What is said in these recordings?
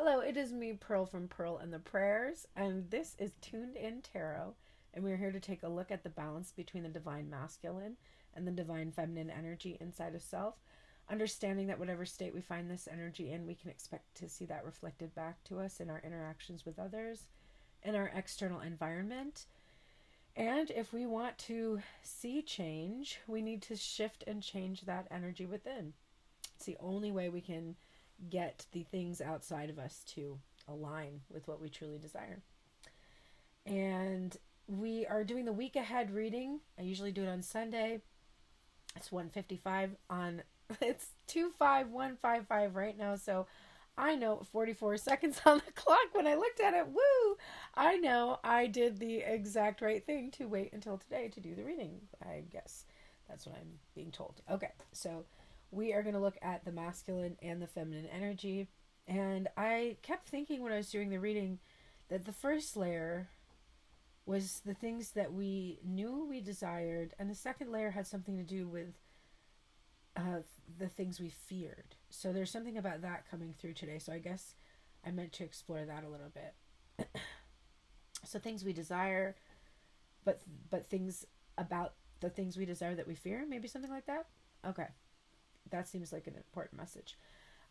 Hello, it is me, Pearl from Pearl and the Prayers, and this is Tuned In Tarot, and we're here to take a look at the balance between the divine masculine and the divine feminine energy inside of self, understanding that whatever state we find this energy in, we can expect to see that reflected back to us in our interactions with others, in our external environment. And if we want to see change, we need to shift and change that energy within. It's the only way we can get the things outside of us to align with what we truly desire. And we are doing the week ahead reading. I usually do it on Sunday. It's 1:55 on it's 25155 right now, so I know 44 seconds on the clock when I looked at it. Woo! I know I did the exact right thing to wait until today to do the reading. I guess that's what I'm being told. Okay, so we are going to look at the masculine and the feminine energy. And I kept thinking when I was doing the reading that the first layer was the things that we knew we desired, and the second layer had something to do with the things we feared. So there's something about that coming through today. So I guess I meant to explore that a little bit. So things we desire, but things about the things we desire that we fear, maybe something like that. Okay. That seems like an important message.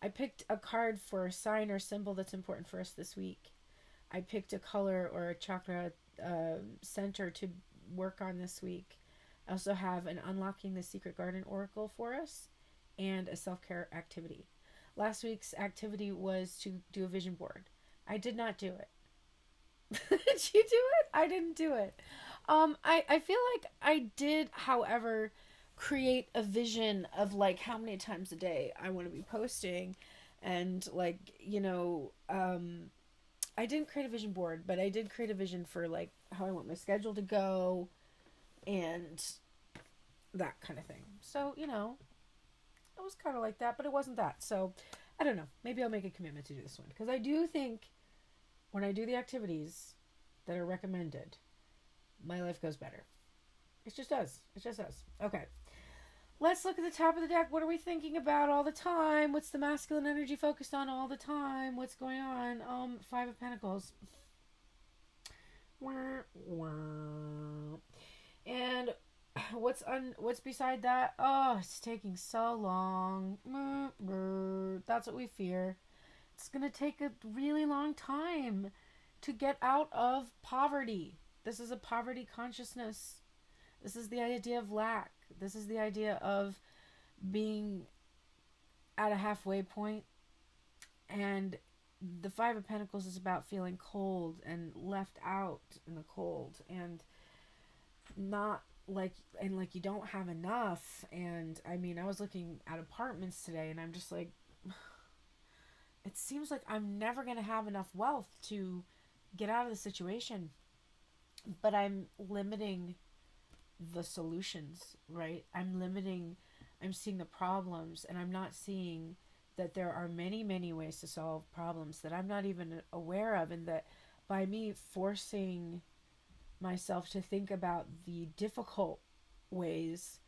I picked a card for a sign or symbol that's important for us this week. I picked a color or a chakra center to work on this week. I also have an Unlocking the Secret Garden Oracle for us and a self-care activity. Last week's activity was to do a vision board. I did not do it. Did you do it? I didn't do it. I feel like I did, however, create a vision of like how many times a day I want to be posting, and I didn't create a vision board, but I did create a vision for like how I want my schedule to go and that kind of thing. So it was kind of like that, but it wasn't that. So I don't know, maybe I'll make a commitment to do this one, because I do think when I do the activities that are recommended, my life goes better. It just does. Okay. Let's look at the top of the deck. What are we thinking about all the time? What's the masculine energy focused on all the time? What's going on? Five of Pentacles. And what's beside that? Oh, it's taking so long. That's what we fear. It's going to take a really long time to get out of poverty. This is a poverty consciousness. This is the idea of lack. This is the idea of being at a halfway point. And the Five of Pentacles is about feeling cold and left out in the cold, and not like you don't have enough. And I mean, I was looking at apartments today, and I'm just like, it seems like I'm never going to have enough wealth to get out of the situation. But I'm limiting the solutions, right? I'm seeing the problems, and I'm not seeing that there are many, many ways to solve problems that I'm not even aware of, and that by me forcing myself to think about the difficult ways,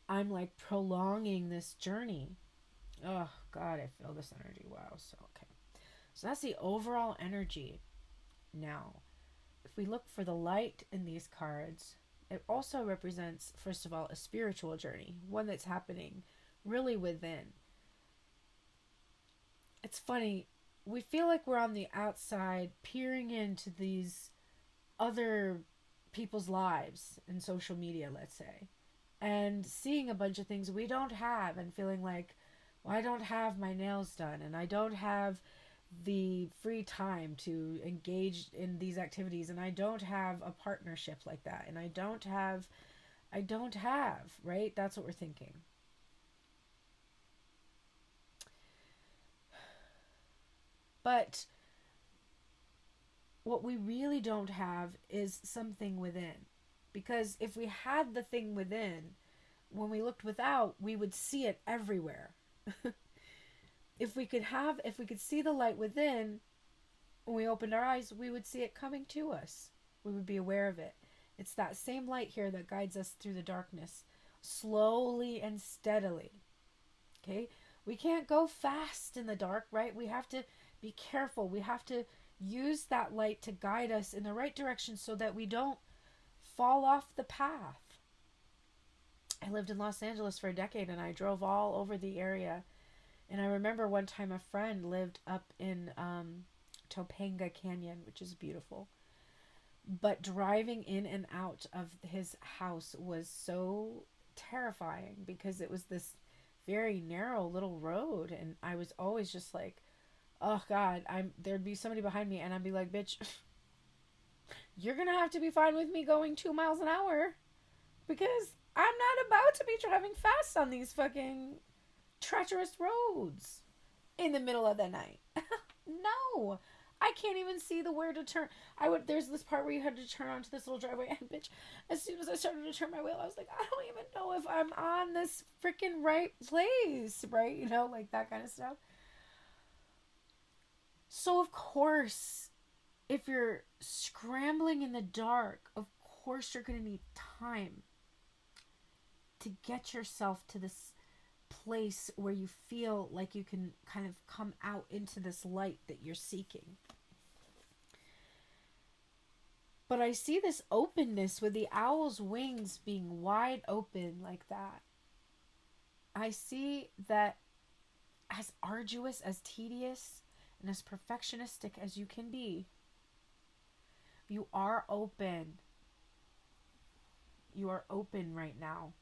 I'm like prolonging this journey. Oh God, I feel this energy. Wow. So okay. So that's the overall energy. Now, if we look for the light in these cards, it also represents, first of all, a spiritual journey, one that's happening really within. It's funny, we feel like we're on the outside peering into these other people's lives in social media, let's say, and seeing a bunch of things we don't have, and feeling like, well, I don't have my nails done, and I don't have the free time to engage in these activities, and I don't have a partnership like that, and I don't have, right? That's what we're thinking. But what we really don't have is something within. Because if we had the thing within, when we looked without, we would see it everywhere. If we could see the light within, when we opened our eyes, we would see it coming to us. We would be aware of it. It's that same light here that guides us through the darkness, slowly and steadily. Okay? We can't go fast in the dark, right? We have to be careful. We have to use that light to guide us in the right direction so that we don't fall off the path. I lived in Los Angeles for a decade and I drove all over the area. And I remember one time a friend lived up in Topanga Canyon, which is beautiful. But driving in and out of his house was so terrifying because it was this very narrow little road. And I was always just like, oh God, there'd be somebody behind me and I'd be like, bitch, you're going to have to be fine with me going 2 miles an hour because I'm not about to be driving fast on these fucking treacherous roads in the middle of the night. No, I can't even see the where to turn. There's this part where you had to turn onto this little driveway, and bitch, as soon as I started to turn my wheel, I was like, I don't even know if I'm on this freaking right place, right? You know, like that kind of stuff. So of course, if you're scrambling in the dark, of course you're going to need time to get yourself to this place where you feel like you can kind of come out into this light that you're seeking. But I see this openness with the owl's wings being wide open like that. I see that as arduous, as tedious, and as perfectionistic as you can be, you are open. You are open right now.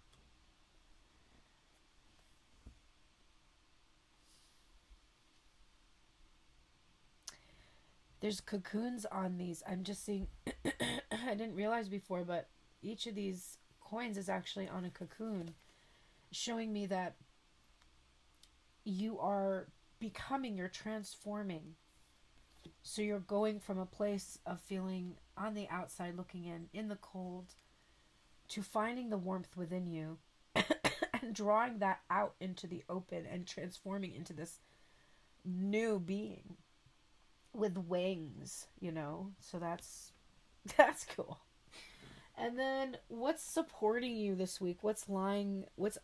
There's cocoons on these. I'm just seeing, I didn't realize before, but each of these coins is actually on a cocoon, showing me that you are becoming, you're transforming. So you're going from a place of feeling on the outside, looking in the cold, to finding the warmth within you and drawing that out into the open and transforming into this new being with wings, you know. So that's cool. And then what's supporting you this week? What's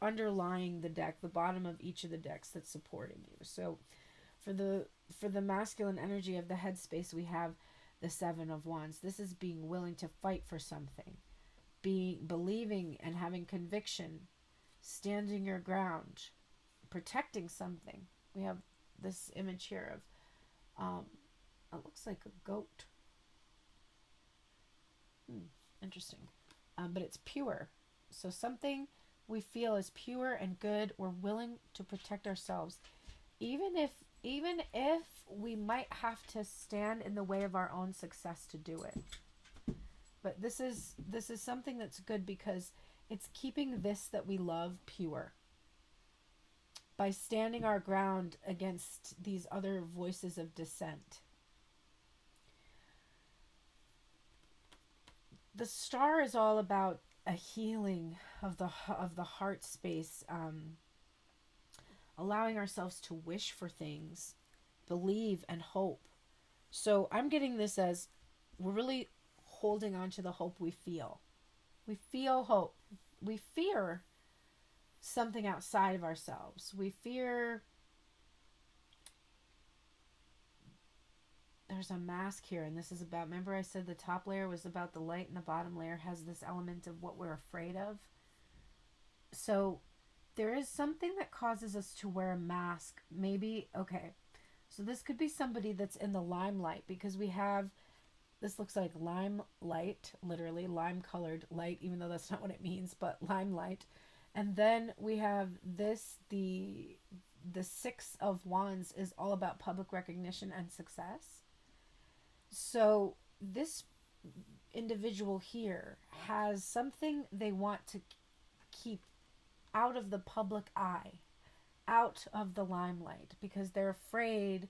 underlying the deck, the bottom of each of the decks that's supporting you? So for the masculine energy of the headspace, we have the 7 of Wands. This is being willing to fight for something, believing and having conviction, standing your ground, protecting something. We have this image here of it looks like a goat. Interesting. But it's pure. So something we feel is pure and good. We're willing to protect ourselves, even if we might have to stand in the way of our own success to do it. But this is something that's good because it's keeping this that we love pure. By standing our ground against these other voices of dissent. The star is all about a healing of the heart space, allowing ourselves to wish for things, believe and hope. So I'm getting this as we're really holding on to the hope we feel. We feel hope. We fear something outside of ourselves. We fear there's a mask here, and this is about, remember I said the top layer was about the light and the bottom layer has this element of what we're afraid of. So there is something that causes us to wear a mask. Maybe, okay, so this could be somebody that's in the limelight, because we have, this looks like lime light, literally lime colored light, even though that's not what it means, but limelight. And then we have this, the 6 of Wands is all about public recognition and success. So this individual here has something they want to keep out of the public eye, out of the limelight, because they're afraid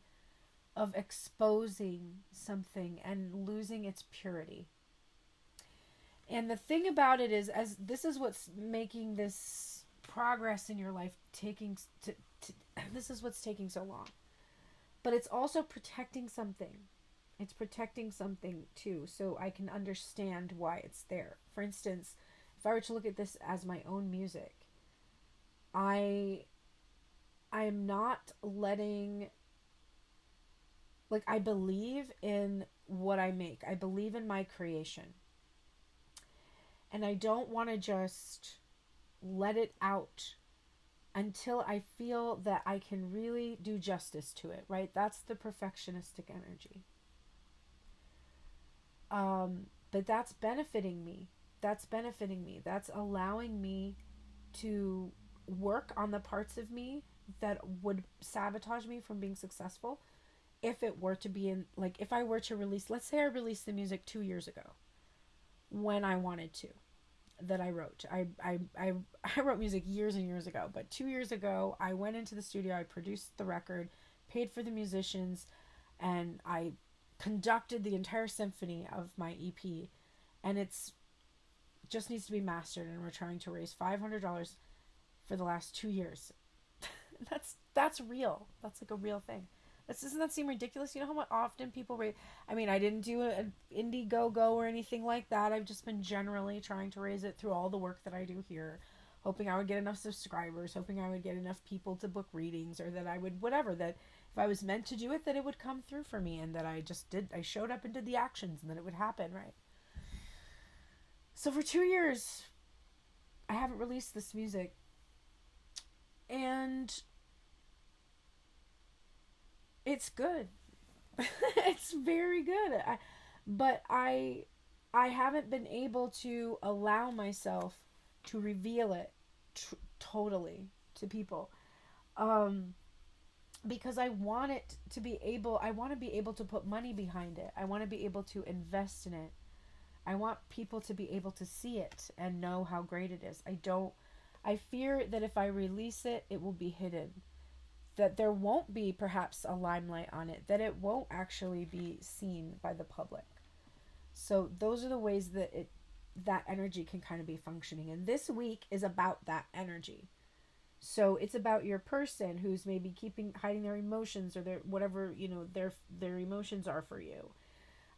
of exposing something and losing its purity. And the thing about it is, as this is what's making this progress in your life this is what's taking so long. But it's also protecting something. It's protecting something too, so I can understand why it's there. For instance, if I were to look at this as my own music, I am not letting like, I believe in what I make. I believe in my creation. And I don't want to just let it out until I feel that I can really do justice to it, right? That's the perfectionistic energy. But that's benefiting me. That's benefiting me. That's allowing me to work on the parts of me that would sabotage me from being successful if it were to be in, like, if I were to release, let's say I released the music 2 years ago when I wanted to, that I wrote. I wrote music years and years ago, but 2 years ago, I went into the studio, I produced the record, paid for the musicians, and I conducted the entire symphony of my EP, and it's just needs to be mastered, and we're trying to raise $500 for the last 2 years. That's real. That's like a real thing. Doesn't that seem ridiculous? You know how often people raise? I mean, I didn't do an Indiegogo or anything like that. I've just been generally trying to raise it through all the work that I do here, hoping I would get enough subscribers, hoping I would get enough people to book readings, or that I would, whatever, that if I was meant to do it, that it would come through for me, and that I just did. I showed up and did the actions, and that it would happen, right? So for 2 years, I haven't released this music, and it's good. It's very good. But I haven't been able to allow myself to reveal it totally to people, because I want it to be able. I want to be able to put money behind it. I want to be able to invest in it. I want people to be able to see it and know how great it is. I fear that if I release it, it will be hidden. That there won't be perhaps a limelight on it. That it won't actually be seen by the public. So those are the ways that that energy can kind of be functioning. And this week is about that energy. So it's about your person who's maybe hiding their emotions, or their whatever, their emotions are for you.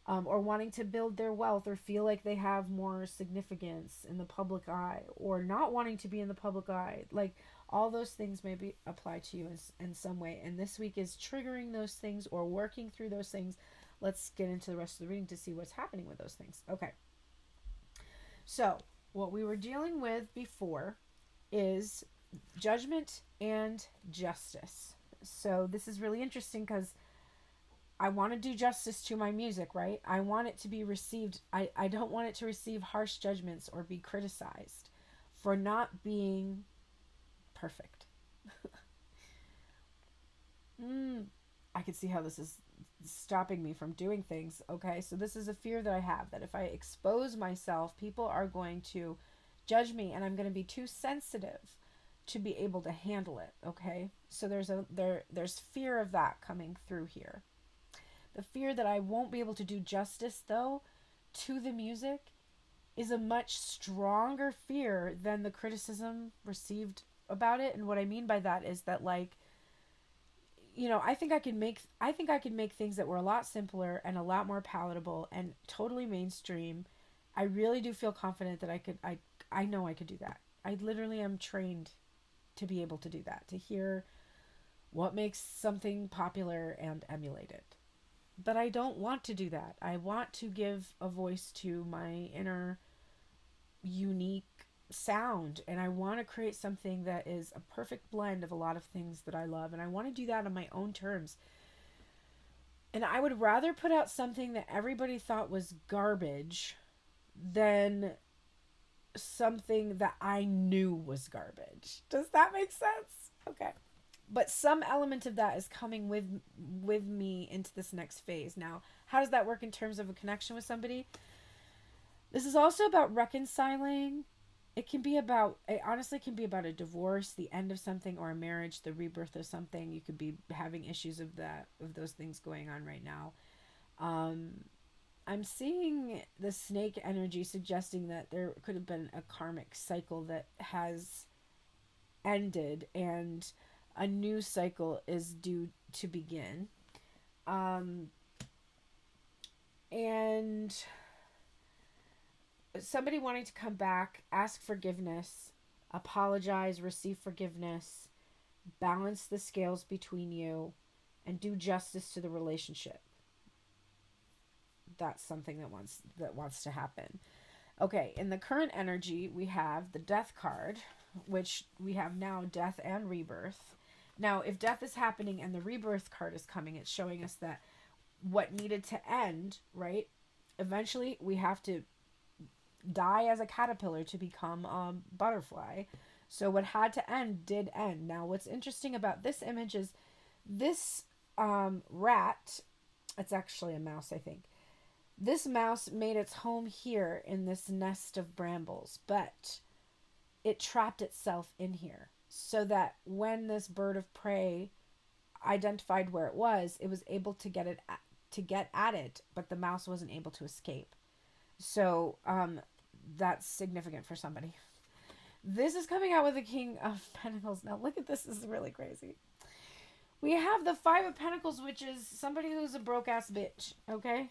Or wanting to build their wealth, or feel like they have more significance in the public eye, or not wanting to be in the public eye. Like, all those things maybe apply to you in some way. And this week is triggering those things or working through those things. Let's get into the rest of the reading to see what's happening with those things. Okay. So, what we were dealing with before is judgment and justice. So, this is really interesting because I want to do justice to my music, right? I want it to be received. I don't want it to receive harsh judgments or be criticized for not being perfect. I can see how this is stopping me from doing things. Okay, so this is a fear that I have, that if I expose myself, people are going to judge me, and I'm going to be too sensitive to be able to handle it. Okay, so there's fear of that coming through here. The fear that I won't be able to do justice, though, to the music is a much stronger fear than the criticism received about it. And what I mean by that is that, like, I think I can make things that were a lot simpler and a lot more palatable and totally mainstream. I really do feel confident that I know I could do that. I literally am trained to be able to do that, to hear what makes something popular and emulate it. But I don't want to do that. I want to give a voice to my inner unique sound, and I want to create something that is a perfect blend of a lot of things that I love, and I want to do that on my own terms. And I would rather put out something that everybody thought was garbage than something that I knew was garbage. Does that make sense? Okay. But some element of that is coming with me into this next phase. Now, how does that work in terms of a connection with somebody? This is also about reconciling. It honestly can be about a divorce, the end of something, or a marriage, the rebirth of something. You could be having issues of those things going on right now. I'm seeing the snake energy suggesting that there could have been a karmic cycle that has ended, and a new cycle is due to begin. And somebody wanting to come back, ask forgiveness, apologize, receive forgiveness, balance the scales between you, and do justice to the relationship. That's something that wants to happen. Okay, in the current energy, we have the Death card, which we have now death and rebirth. Now, if death is happening and the rebirth card is coming, it's showing us that what needed to end, right? Eventually, we have to die as a caterpillar to become a butterfly. So what had to end did end. Now, what's interesting about this image is this rat, it's actually a mouse, I think. This mouse made its home here in this nest of brambles, but it trapped itself in here so that when this bird of prey identified where it was able to get at it, but the mouse wasn't able to escape. So that's significant for somebody. This is coming out with the King of Pentacles. Now look at this. This is really crazy. We have the Five of Pentacles, which is somebody who's a broke ass bitch. Okay.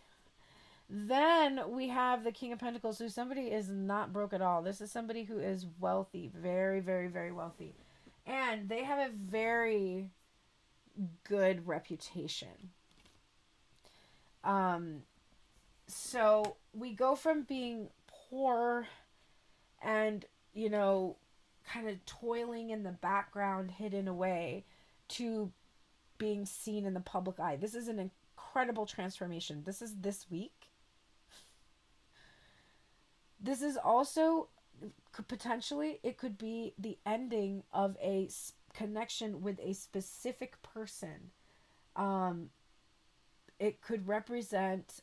Then we have the King of Pentacles, who somebody is not broke at all. This is somebody who is wealthy, very, very, very wealthy. And they have a very good reputation. So we go from being poor and, you know, kind of toiling in the background, hidden away, to being seen in the public eye. This is an incredible transformation. This is this week. This is also potentially, it could be the ending of a connection with a specific person. It could represent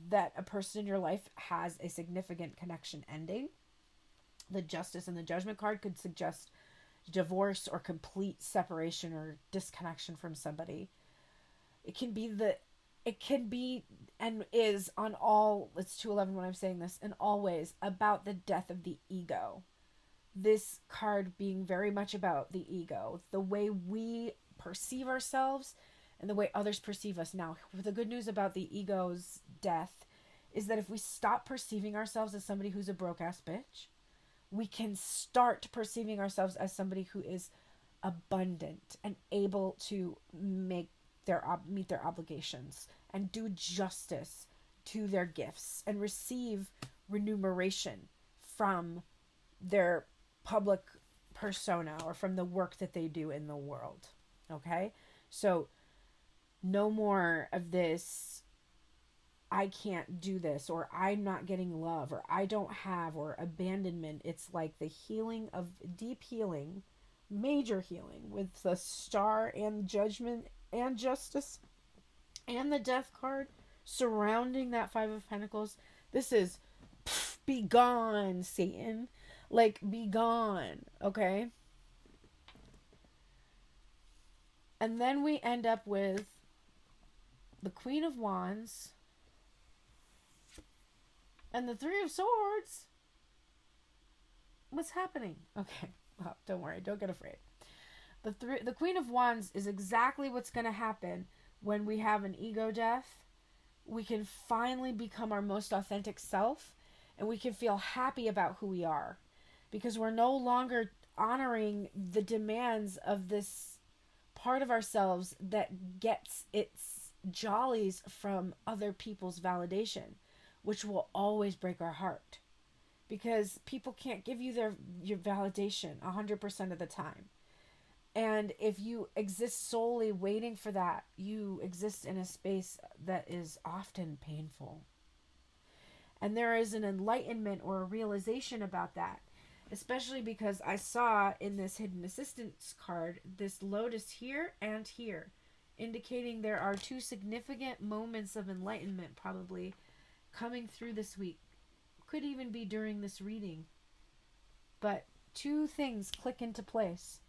that a person in your life has a significant connection ending. The Justice and the Judgment card could suggest divorce or complete separation or disconnection from somebody. It can be and is on all, it's 211 when I'm saying this, and always about the death of the ego. This card being very much about the ego, the way we perceive ourselves and the way others perceive us. Now, the good news about the ego's death is that if we stop perceiving ourselves as somebody who's a broke ass bitch, we can start perceiving ourselves as somebody who is abundant and able to meet their obligations and do justice to their gifts and receive remuneration from their public persona or from the work that they do in the world. Okay? So no more of this, I can't do this, or I'm not getting love, or I don't have, or abandonment. It's like the healing of deep healing, major healing with the Star and Judgment and Justice and the Death card surrounding that Five of Pentacles. This is be gone, Satan. Like, be gone, okay? And then we end up with the Queen of Wands and the Three of Swords. What's happening? Okay, well, don't worry. Don't get afraid. The Queen of Wands is exactly what's going to happen when we have an ego death. We can finally become our most authentic self, and we can feel happy about who we are, because we're no longer honoring the demands of this part of ourselves that gets its jollies from other people's validation, which will always break our heart, because people can't give you your validation 100% of the time. And if you exist solely waiting for that, you exist in a space that is often painful. And there is an enlightenment or a realization about that, especially because I saw in this Hidden Assistance card this lotus here and here, indicating there are two significant moments of enlightenment probably coming through this week. Could even be during this reading. But two things click into place.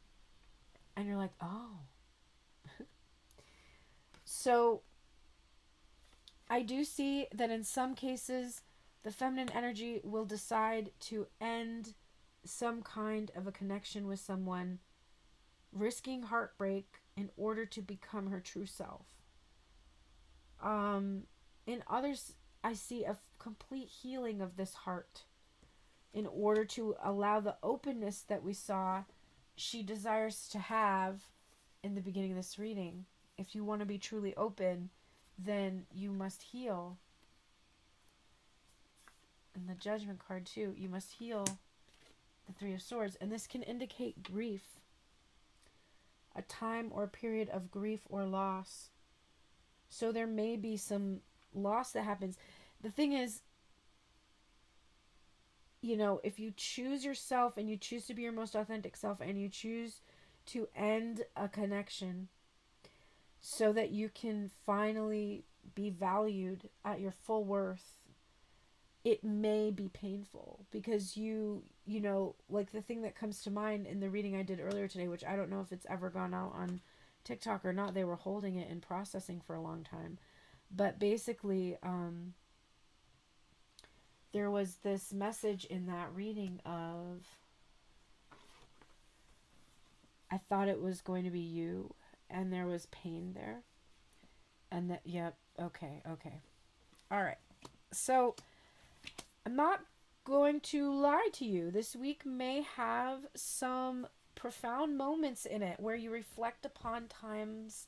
And you're like, oh. So I do see that in some cases, the feminine energy will decide to end some kind of a connection with someone, risking heartbreak in order to become her true self. In others, I see a complete healing of this heart in order to allow the openness that we saw she desires to have in the beginning of this reading if you want to be truly open, then you must heal. And the Judgment card too, you must heal the Three of Swords. And this can indicate grief, a time or period of grief or loss. So there may be some loss that happens. The thing is, you know, if you choose yourself and you choose to be your most authentic self and you choose to end a connection so that you can finally be valued at your full worth, it may be painful because you know, like the thing that comes to mind in the reading I did earlier today, which I don't know if it's ever gone out on TikTok or not. They were holding it and processing for a long time. But basically, there was this message in that reading of, I thought it was going to be you, and there was pain there. And that, yep, okay. All right. So, I'm not going to lie to you. This week may have some profound moments in it where you reflect upon times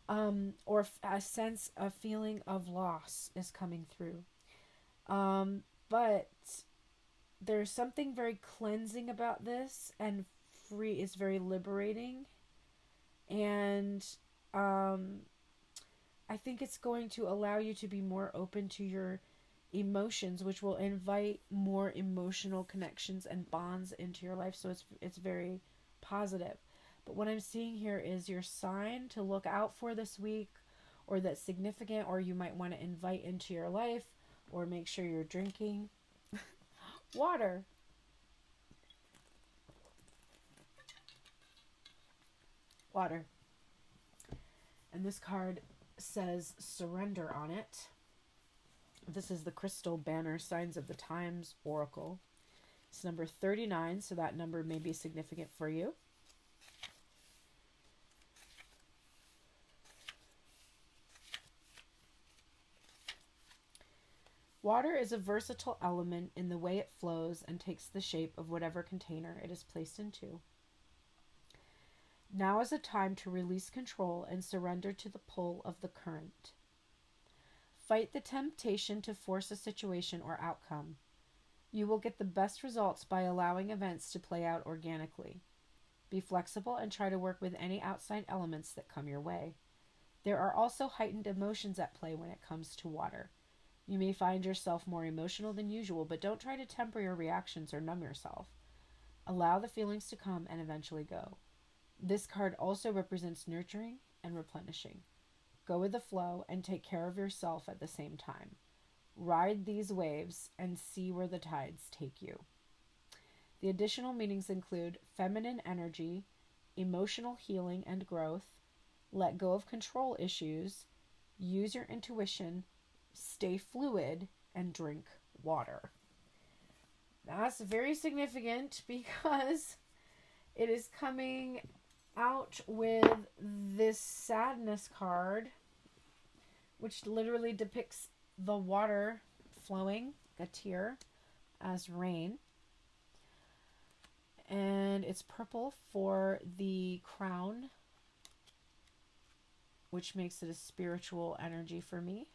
or a sense of feeling of loss is coming through. But there's something very cleansing about this, and free is very liberating. And I think it's going to allow you to be more open to your emotions, which will invite more emotional connections and bonds into your life. So it's very positive. But what I'm seeing here is your sign to look out for this week, or that's significant, or you might want to invite into your life, or make sure you're drinking water. Water. And this card says surrender on it. This is the Crystal Banner Signs of the Times Oracle. It's number 39, so that number may be significant for you. Water is a versatile element in the way it flows and takes the shape of whatever container it is placed into. Now is a time to release control and surrender to the pull of the current. Fight the temptation to force a situation or outcome. You will get the best results by allowing events to play out organically. Be flexible and try to work with any outside elements that come your way. There are also heightened emotions at play when it comes to water. You may find yourself more emotional than usual, but don't try to temper your reactions or numb yourself. Allow the feelings to come and eventually go. This card also represents nurturing and replenishing. Go with the flow and take care of yourself at the same time. Ride these waves and see where the tides take you. The additional meanings include feminine energy, emotional healing and growth, let go of control issues, use your intuition, stay fluid, and drink water. That's very significant because it is coming out with this sadness card, which literally depicts the water flowing, a tear, as rain. And it's purple for the crown, which makes it a spiritual energy for me.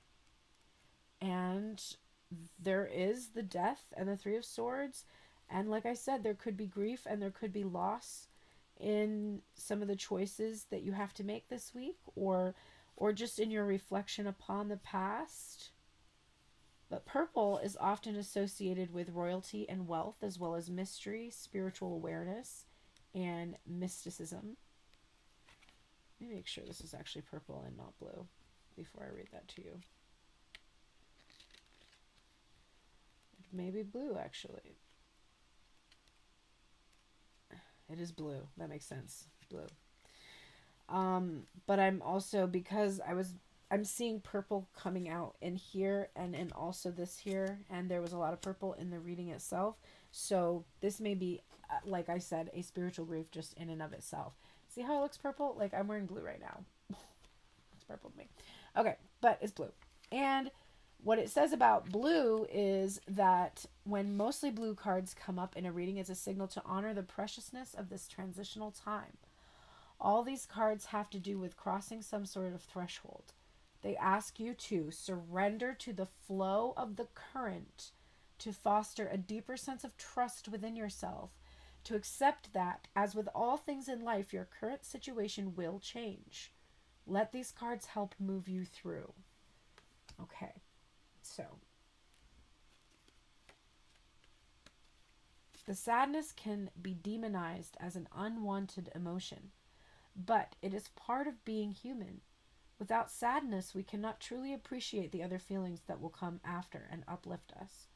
And there is the Death and the Three of Swords. And like I said, there could be grief and there could be loss in some of the choices that you have to make this week, or just in your reflection upon the past. But purple is often associated with royalty and wealth, as well as mystery, spiritual awareness, and mysticism. Let me make sure this is actually purple and not blue before I read that to you. Maybe blue, actually. It is blue. That makes sense. Blue. But I'm also, because I'm seeing purple coming out in here and also this here, and there was a lot of purple in the reading itself. So this may be, like I said, a spiritual grief just in and of itself. See how it looks purple? Like I'm wearing blue right now. It's purple to me. Okay, but it's blue. And what it says about blue is that when mostly blue cards come up in a reading, it's a signal to honor the preciousness of this transitional time. All these cards have to do with crossing some sort of threshold. They ask you to surrender to the flow of the current, to foster a deeper sense of trust within yourself, to accept that, as with all things in life, your current situation will change. Let these cards help move you through. Okay, so the sadness can be demonized as an unwanted emotion, but it is part of being human. Without sadness, we cannot truly appreciate the other feelings that will come after and uplift us.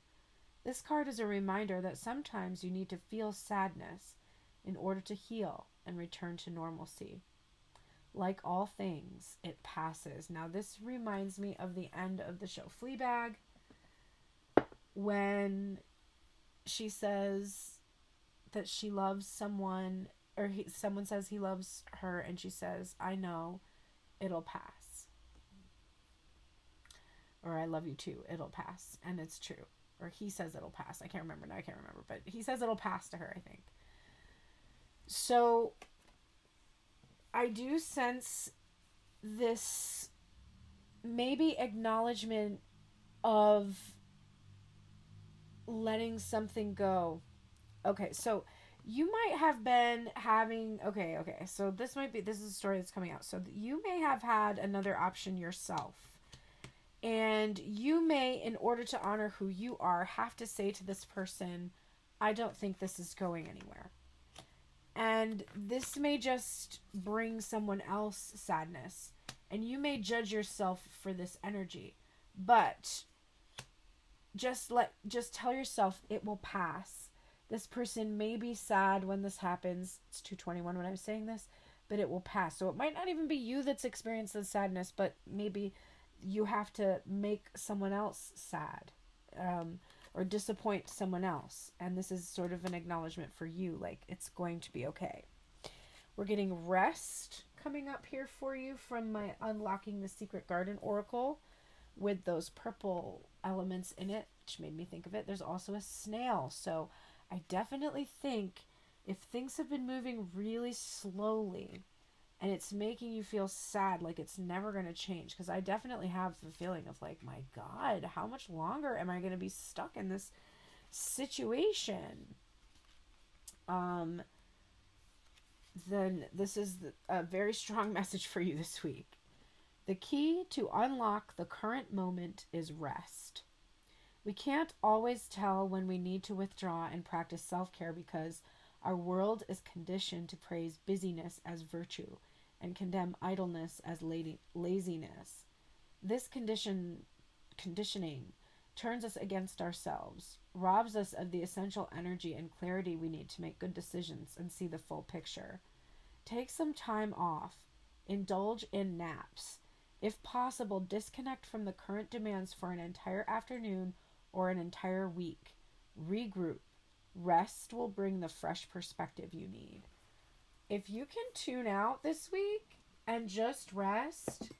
This card is a reminder that sometimes you need to feel sadness in order to heal and return to normalcy. Like all things, it passes. Now, this reminds me of the end of the show Fleabag, when she says that she loves someone, or someone says he loves her, and she says, I know, it'll pass. Or I love you too, it'll pass. And it's true. Or he says it'll pass. I can't remember now, but he says it'll pass to her, I think. So I do sense this maybe acknowledgement of letting something go. Okay, so you might have been having, so this is a story that's coming out. So you may have had another option yourself. And you may, in order to honor who you are, have to say to this person, I don't think this is going anywhere. And this may just bring someone else sadness. And you may judge yourself for this energy. But just tell yourself it will pass. This person may be sad when this happens. It's 2:21 when I'm saying this, but it will pass. So it might not even be you that's experiencing the sadness, but maybe you have to make someone else sad, or disappoint someone else. And this is sort of an acknowledgement for you, like it's going to be okay. We're getting rest coming up here for you from my Unlocking the Secret Garden Oracle with those purple elements in it, which made me think of it. There's also a snail. So I definitely think if things have been moving really slowly and it's making you feel sad, like it's never going to change, because I definitely have the feeling of like, my God, how much longer am I going to be stuck in this situation? Then this is a very strong message for you this week. The key to unlock the current moment is rest. We can't always tell when we need to withdraw and practice self-care because our world is conditioned to praise busyness as virtue and condemn idleness as laziness. This conditioning turns us against ourselves, robs us of the essential energy and clarity we need to make good decisions and see the full picture. Take some time off. Indulge in naps. If possible, disconnect from the current demands for an entire afternoon or an entire week. Regroup. Rest will bring the fresh perspective you need. If you can tune out this week and just rest,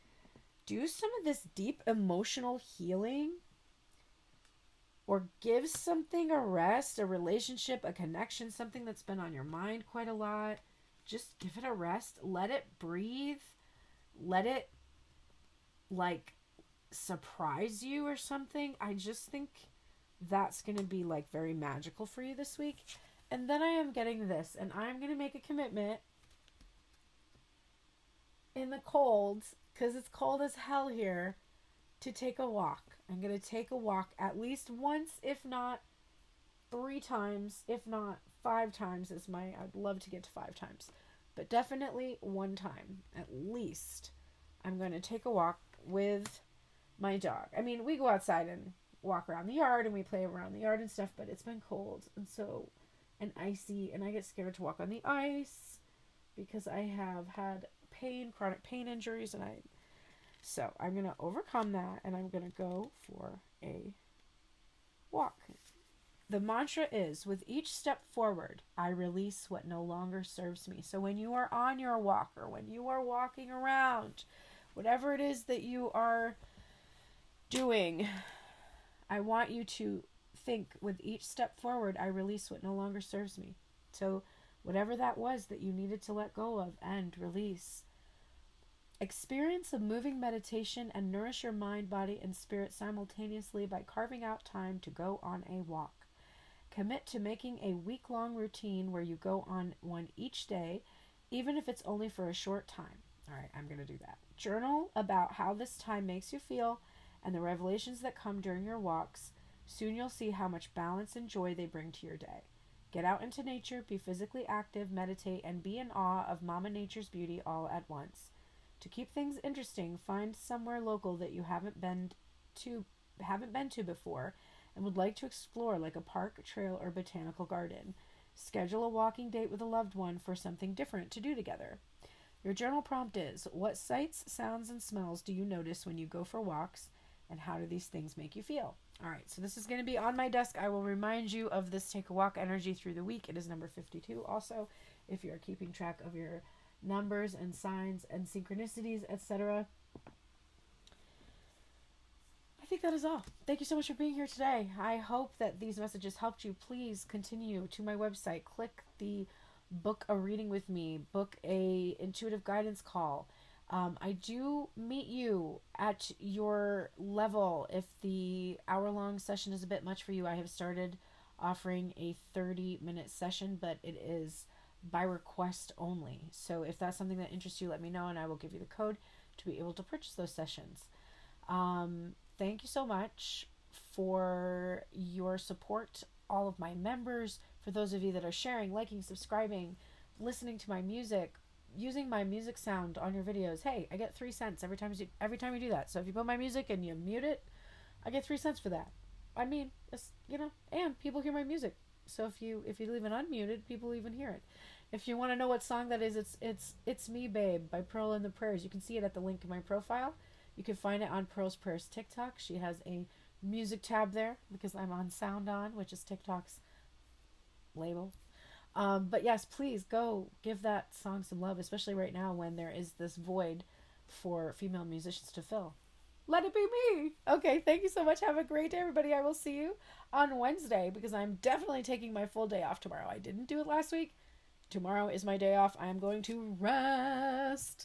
do some of this deep emotional healing, or give something a rest, a relationship, a connection, something that's been on your mind quite a lot. Just give it a rest. Let it breathe. Let it like surprise you or something. I just think that's going to be like very magical for you this week. And then I am getting this, and I'm going to make a commitment in the cold, because it's cold as hell here, to take a walk. I'm going to take a walk at least once, if not 3 times, if not 5 times I'd love to get to 5 times, but definitely 1 time at least. I'm going to take a walk with my dog. I mean, we go outside and walk around the yard and we play around the yard and stuff, but it's been cold and icy, and I get scared to walk on the ice because I have had chronic pain injuries, so I'm going to overcome that, and I'm going to go for a walk. The mantra is, with each step forward, I release what no longer serves me. So when you are on your walk, or when you are walking around, whatever it is that you are doing, I want you to think, with each step forward, I release what no longer serves me. So whatever that was that you needed to let go of and release. Experience a moving meditation and nourish your mind, body, and spirit simultaneously by carving out time to go on a walk. Commit to making a week-long routine where you go on one each day, even if it's only for a short time. All right, I'm going to do that. Journal about how this time makes you feel and the revelations that come during your walks. Soon you'll see how much balance and joy they bring to your day. Get out into nature, be physically active, meditate, and be in awe of Mama Nature's beauty all at once. To keep things interesting, find somewhere local that you haven't been to before and would like to explore, like a park, trail, or botanical garden. Schedule a walking date with a loved one for something different to do together. Your journal prompt is, what sights, sounds, and smells do you notice when you go for walks, and how do these things make you feel? All right, so this is going to be on my desk. I will remind you of this Take a Walk energy through the week. It is number 52 also, if you're keeping track of your numbers and signs and synchronicities, etc. I think that is all. Thank you so much for being here today. I hope that these messages helped you. Please continue to my website. Click the book a reading with me. Book a intuitive guidance call. I do meet you at your level. If the hour-long session is a bit much for you, I have started offering a 30-minute session, but it is by request only. So if that's something that interests you, let me know and I will give you the code to be able to purchase those sessions. Thank you so much for your support, all of my members, for those of you that are sharing, liking, subscribing, listening to my music, using my music sound on your videos. Hey, I get 3 cents every time you do that. So if you put my music and you mute it, I get 3 cents for that. I mean, it's, and people hear my music. So if you leave it unmuted, people even hear it. If you want to know what song that is, it's Me Babe by Pearl and the Prayers. You can see it at the link in my profile. You can find it on Pearl's Prayers TikTok. She has a music tab there because I'm on Sound On, which is TikTok's label. But yes, please go give that song some love, especially right now when there is this void for female musicians to fill. Let it be me. Okay, thank you so much. Have a great day, everybody. I will see you on Wednesday because I'm definitely taking my full day off tomorrow. I didn't do it last week. Tomorrow is my day off. I am going to rest.